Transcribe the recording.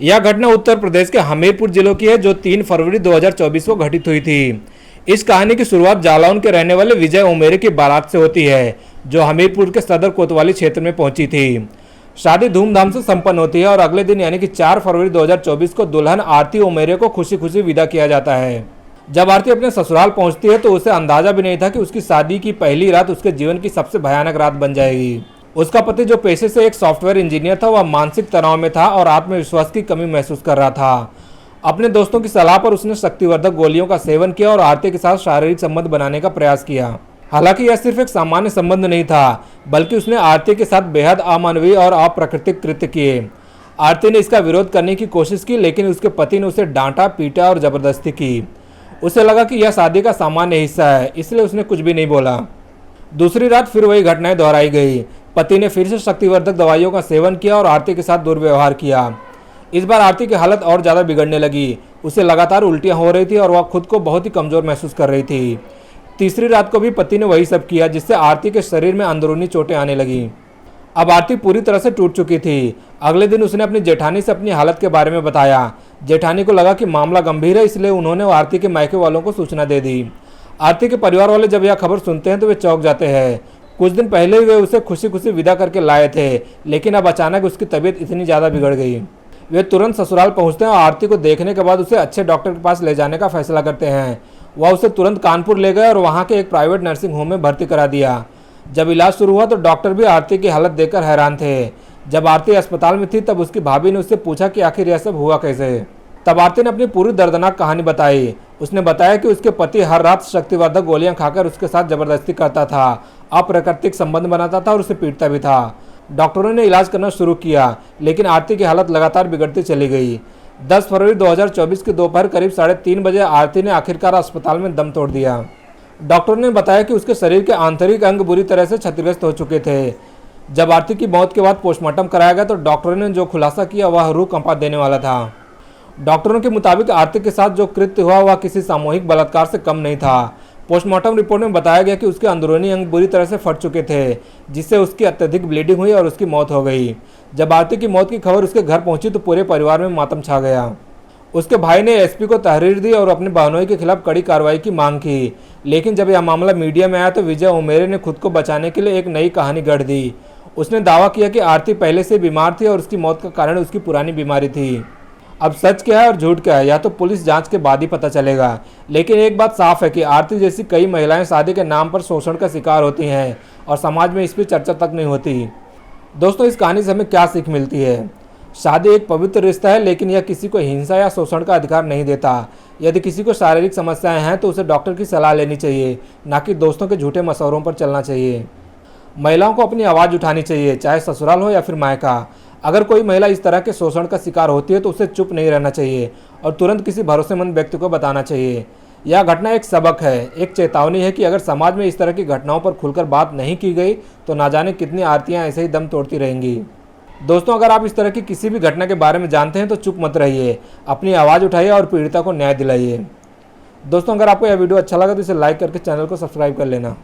यह घटना उत्तर प्रदेश के हमीरपुर जिले की है, जो 3 फरवरी 2024 को घटित हुई थी। इस कहानी की शुरुआत जालौन के रहने वाले विजय उमेरे की बारात से होती है, जो हमीरपुर के सदर कोतवाली क्षेत्र में पहुंची थी। शादी धूमधाम से संपन्न होती है और अगले दिन यानी कि 4 फरवरी 2024 को दुल्हन आरती उमेरे को खुशी खुशी विदा किया जाता है। जब आरती अपने ससुराल पहुंचती है तो उसे अंदाजा भी नहीं था कि उसकी शादी की पहली रात उसके जीवन की सबसे भयानक रात बन जाएगी। उसका पति, जो पेशे से एक सॉफ्टवेयर इंजीनियर था, वह मानसिक तनाव में था और आत्मविश्वास की कमी महसूस कर रहा था। अपने दोस्तों की सलाह पर उसने शक्तिवर्धक गोलियों का सेवन किया और आरती के साथ शारीरिक संबंध बनाने का प्रयास किया। हालांकि यह सिर्फ एक सामान्य संबंध नहीं था, बल्कि उसने आरती के साथ बेहद अमानवीय और अप्राकृतिक कृत्य किए। आरती ने इसका विरोध करने की कोशिश की, लेकिन उसके पति ने उसे डांटा, पीटा और जबरदस्ती की। उसे लगा कि यह शादी का सामान्य हिस्सा है, इसलिए उसने कुछ भी नहीं बोला। दूसरी रात फिर वही घटनाएं दोहराई गई। पति ने फिर से शक्तिवर्धक दवाइयों का सेवन किया और आरती के साथ दुर्व्यवहार किया। इस बार आरती की हालत और ज़्यादा बिगड़ने लगी। उसे लगातार उल्टियां हो रही थी और वह खुद को बहुत ही कमज़ोर महसूस कर रही थी। तीसरी रात को भी पति ने वही सब किया, जिससे आरती के शरीर में अंदरूनी चोटें आने लगीं। अब आरती पूरी तरह से टूट चुकी थी। अगले दिन उसने अपनी जेठानी से अपनी हालत के बारे में बताया। जेठानी को लगा कि मामला गंभीर है, इसलिए उन्होंने आरती के मायके वालों को सूचना दे दी। आरती के परिवार वाले जब यह खबर सुनते हैं तो वे चौंक जाते हैं। कुछ दिन पहले ही वे उसे खुशी खुशी विदा करके लाए थे, लेकिन अब अचानक उसकी तबीयत इतनी ज़्यादा बिगड़ गई। वे तुरंत ससुराल पहुंचते हैं और आरती को देखने के बाद उसे अच्छे डॉक्टर के पास ले जाने का फैसला करते हैं। वह उसे तुरंत कानपुर ले गए और वहां के एक प्राइवेट नर्सिंग होम में भर्ती करा दिया। जब इलाज शुरू हुआ तो डॉक्टर भी आरती की हालत देखकर हैरान थे। जब आरती अस्पताल में थी तब उसकी भाभी ने उससे पूछा कि आखिर यह सब हुआ कैसे। तब आरती ने अपनी पूरी दर्दनाक कहानी बताई। उसने बताया कि उसके पति हर रात शक्तिवर्धक गोलियां खाकर उसके साथ जबरदस्ती करता था, अप्राकृतिक संबंध बनाता था और उसे पीटता भी था। डॉक्टरों ने इलाज करना शुरू किया, लेकिन आरती की हालत लगातार बिगड़ती चली गई। 10 फरवरी 2024 की दोपहर करीब 3:30 बजे आरती ने आखिरकार अस्पताल में दम तोड़ दिया। डॉक्टरों ने बताया कि उसके शरीर के आंतरिक अंग बुरी तरह से क्षतिग्रस्त हो चुके थे। जब आरती की मौत के बाद पोस्टमार्टम कराया गया तो डॉक्टरों ने जो खुलासा किया वह रूह कंपा देने वाला था। डॉक्टरों के मुताबिक आरती के साथ जो कृत्य हुआ वह किसी सामूहिक बलात्कार से कम नहीं था। पोस्टमार्टम रिपोर्ट में बताया गया कि उसके अंदरूनी अंग बुरी तरह से फट चुके थे, जिससे उसकी अत्यधिक ब्लीडिंग हुई और उसकी मौत हो गई। जब आरती की मौत की खबर उसके घर पहुंची तो पूरे परिवार में मातम छा गया। उसके भाई ने एसपी को तहरीर दी और अपने बहनोई के खिलाफ कड़ी कार्रवाई की मांग की, लेकिन जब यह मामला मीडिया में आया तो विजय उमेरे ने खुद को बचाने के लिए एक नई कहानी गढ़ दी। उसने दावा किया कि आरती पहले से बीमार थी और उसकी मौत का कारण उसकी पुरानी बीमारी थी। अब सच क्या है और झूठ क्या है, या तो पुलिस जांच के बाद ही पता चलेगा। लेकिन एक बात साफ है कि आरती जैसी कई महिलाएं शादी के नाम पर शोषण का शिकार होती हैं और समाज में इस पर चर्चा तक नहीं होती। दोस्तों, इस कहानी से हमें क्या सीख मिलती है? शादी एक पवित्र रिश्ता है, लेकिन यह किसी को हिंसा या शोषण का अधिकार नहीं देता। यदि किसी को शारीरिक समस्याएं हैं तो उसे डॉक्टर की सलाह लेनी चाहिए, ना कि दोस्तों के झूठे मशवरों पर चलना चाहिए। महिलाओं को अपनी आवाज़ उठानी चाहिए, चाहे ससुराल हो या फिर मायका। अगर कोई महिला इस तरह के शोषण का शिकार होती है तो उसे चुप नहीं रहना चाहिए और तुरंत किसी भरोसेमंद व्यक्ति को बताना चाहिए। यह घटना एक सबक है, एक चेतावनी है कि अगर समाज में इस तरह की घटनाओं पर खुलकर बात नहीं की गई तो ना जाने कितनी आरतियां ऐसे ही दम तोड़ती रहेंगी। दोस्तों, अगर आप इस तरह की किसी भी घटना के बारे में जानते हैं तो चुप मत रहिए, अपनी आवाज़ उठाइए और पीड़िता को न्याय दिलाइए। दोस्तों, अगर आपको यह वीडियो अच्छा लगा तो इसे लाइक करके चैनल को सब्सक्राइब कर लेना।